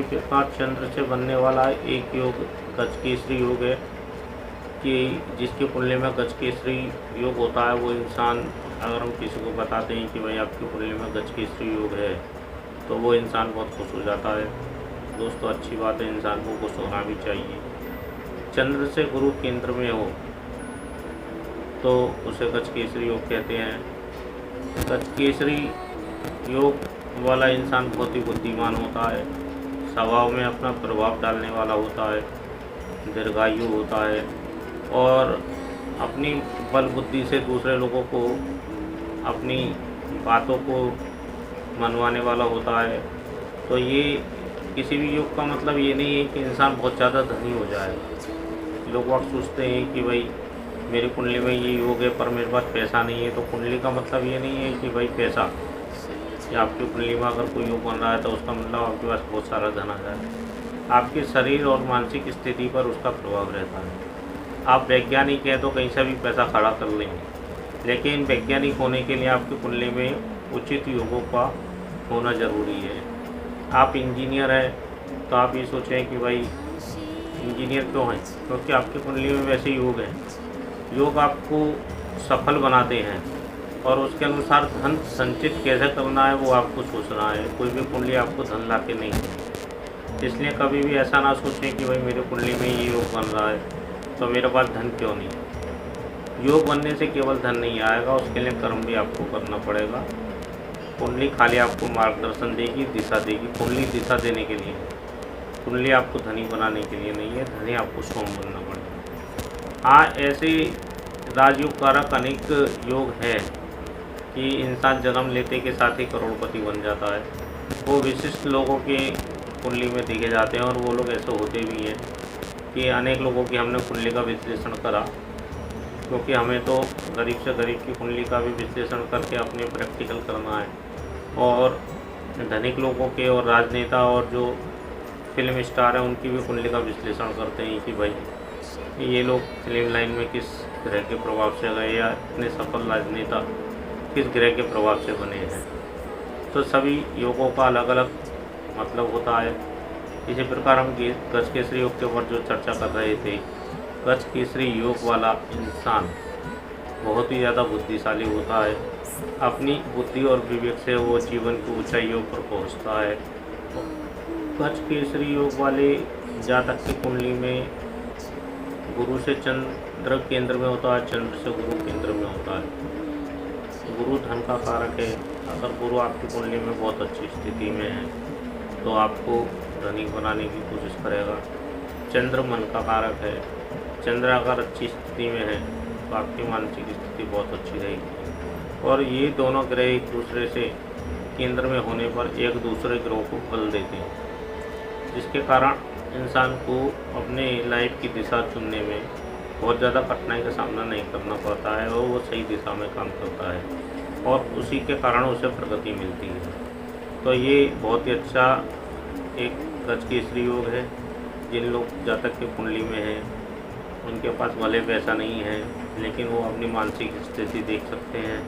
इसी प्रकार चंद्र से बनने वाला एक योग गजकेसरी योग है कि जिसकी कुंडली में गजकेसरी योग होता है, वो इंसान, अगर हम किसी को बताते हैं कि भाई आपकी कुंडली में गजकेसरी योग है, तो वो इंसान बहुत खुश हो जाता है। दोस्तों, अच्छी बात है, इंसान को खुश होना भी चाहिए। चंद्र से गुरु केंद्र में हो तो उसे गजकेसरी योग कहते हैं। गजकेसरी योग वाला इंसान बहुत ही बुद्धिमान होता है, स्वभाव में अपना प्रभाव डालने वाला होता है, दीर्घायु होता है और अपनी बल बुद्धि से दूसरे लोगों को अपनी बातों को मनवाने वाला होता है। तो ये किसी भी योग का मतलब ये नहीं है कि इंसान बहुत ज़्यादा धनी हो जाए। लोग वक्त सोचते हैं कि भाई मेरी कुंडली में ये योग है पर मेरे पास पैसा नहीं है। तो कुंडली का मतलब ये नहीं है कि भाई पैसा, या आपकी कुंडली में अगर कोई योग बन रहा है तो उसका मतलब आपके पास बहुत सारा धन आ जाए। आपके शरीर और मानसिक स्थिति पर उसका प्रभाव रहता है। आप वैज्ञानिक हैं तो कहीं से भी पैसा खड़ा कर लेंगे, लेकिन वैज्ञानिक होने के लिए आपकी कुंडली में उचित योगों का होना ज़रूरी है। आप इंजीनियर हैं तो आप ये सोचें कि भाई इंजीनियर क्यों हैं, क्योंकि आपकी कुंडली में वैसे योग हैं। योग आपको सफल बनाते हैं और उसके अनुसार धन संचित कैसे करना है वो आपको सोचना है। कोई भी कुंडली आपको धन ला के नहीं है। इसलिए कभी भी ऐसा ना सोचें कि भाई मेरी कुंडली में ये योग बन रहा है तो मेरे पास धन क्यों नहीं। योग बनने से केवल धन नहीं आएगा, उसके लिए कर्म भी आपको करना पड़ेगा। कुंडली खाली आपको मार्गदर्शन देगी, दिशा देगी। कुंडली दिशा देने के लिए, कुंडली आपको धनी बनाने के लिए नहीं है। धनी आपको सोम बनना पड़ेगा। हाँ, ऐसे राजयोग कारक अनेक योग है कि इंसान जन्म लेते के साथ ही करोड़पति बन जाता है। वो विशिष्ट लोगों के कुंडली में देखे जाते हैं और वो लोग ऐसे होते भी हैं कि अनेक लोगों की हमने कुंडली का विश्लेषण करा, क्योंकि हमें तो गरीब से गरीब की कुंडली का भी विश्लेषण करके अपने प्रैक्टिकल करना है। और धनिक लोगों के और राजनेता और जो फिल्म स्टार हैं उनकी भी कुंडली का विश्लेषण करते हैं कि भाई ये लोग फिल्म लाइन में किस ग्रह के प्रभाव से गए या इतने सफल राजनेता किस ग्रह के प्रभाव से बने हैं। तो सभी योगों का अलग अलग मतलब होता है। इसी प्रकार हम गजकेसरी योग के ऊपर जो चर्चा कर रहे थे, गजकेसरी योग वाला इंसान बहुत ही ज़्यादा बुद्धिशाली होता है। अपनी बुद्धि और विवेक से वो जीवन की ऊंचाइयों पर पहुंचता है। गजकेसरी योग वाले जातक की कुंडली में गुरु से चंद्र केंद्र में होता है, चंद्र से गुरु केंद्र में होता है। गुरु धन का कारक है। अगर गुरु आपकी कुंडली में बहुत अच्छी स्थिति में है तो आपको धनी बनाने की कोशिश करेगा। चंद्र मन का कारक है। चंद्र अगर अच्छी स्थिति में है तो आपकी मानसिक स्थिति बहुत अच्छी रहेगी। और ये दोनों ग्रह एक दूसरे से केंद्र में होने पर एक दूसरे ग्रह को बल देते हैं, जिसके कारण इंसान को अपने लाइफ की दिशा चुनने में बहुत ज़्यादा कठिनाई का सामना नहीं करना पड़ता है और वो सही दिशा में काम करता है और उसी के कारण उसे प्रगति मिलती है। तो ये बहुत ही अच्छा एक गजकेसरी योग है। जिन लोग जातक की कुंडली में हैं उनके पास भले पैसा नहीं है, लेकिन वो अपनी मानसिक स्थिति देख सकते हैं।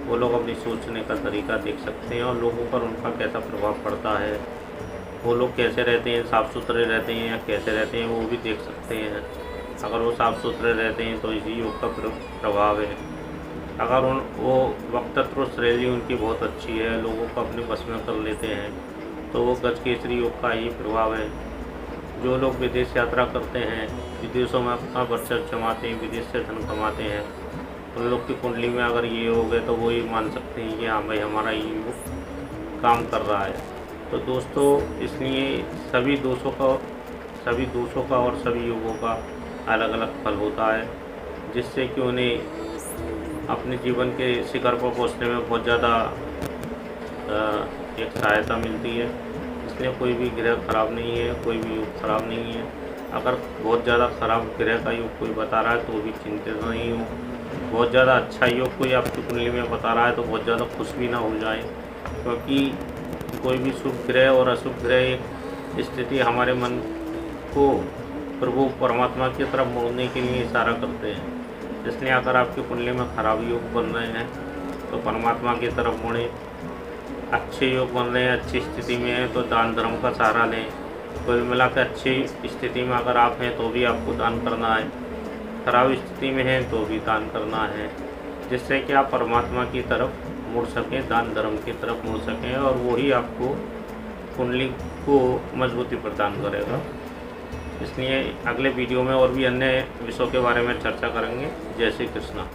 वो लोग अपनी सोचने का तरीका देख सकते हैं और लोगों पर उनका कैसा प्रभाव पड़ता है। वो लोग कैसे रहते हैं, साफ़ सुथरे रहते हैं या कैसे रहते हैं, वो भी देख सकते हैं। अगर वो साफ़ सुथरे रहते हैं तो इसी योग का प्रभाव है। अगर वो वक्तत्व शैली उनकी बहुत अच्छी है, लोगों को अपने बस में कर लेते हैं, तो वो गजकेसरी योग का ही प्रभाव है। जो लोग विदेश यात्रा करते हैं, विदेशों में अपना वर्चस्व जमाते हैं, विदेश से धन कमाते हैं, उन लोग की कुंडली में अगर ये योग है तो वो ये मान सकते हैं कि हाँ भाई हमारा ये योग काम कर रहा है। तो दोस्तों, इसलिए सभी दोषों का और सभी योगों का अलग अलग फल होता है, जिससे कि उन्हें अपने जीवन के शिखर पर पहुंचने में बहुत ज़्यादा एक सहायता मिलती है। इसलिए कोई भी ग्रह खराब नहीं है, कोई भी योग खराब नहीं है। अगर बहुत ज़्यादा खराब ग्रह का योग कोई बता रहा है तो भी चिंतित नहीं हो। बहुत ज़्यादा अच्छा योग कोई आपकी कुंडली में बता रहा है तो बहुत ज़्यादा खुश भी ना हो जाए, क्योंकि कोई भी शुभ ग्रह और अशुभ ग्रह एक स्थिति हमारे मन को प्रभु परमात्मा की तरफ मोड़ने के लिए इशारा करते हैं। इसलिए अगर आपकी कुंडली में खराब योग बन रहे हैं तो परमात्मा की तरफ मोड़ें। अच्छे योग बन रहे हैं, अच्छी स्थिति में हैं तो दान धर्म का सहारा लें। कुल मिला के अच्छी स्थिति में अगर आप हैं तो भी आपको दान करना है, खराब स्थिति में हैं तो भी दान करना है, जिससे कि आप परमात्मा की तरफ मुड़ सकें, दान धर्म की तरफ मुड़ सकें, और वही आपको कुंडली को मजबूती प्रदान करेगा। इसलिए अगले वीडियो में और भी अन्य विषयों के बारे में चर्चा करेंगे। जय श्री कृष्णा।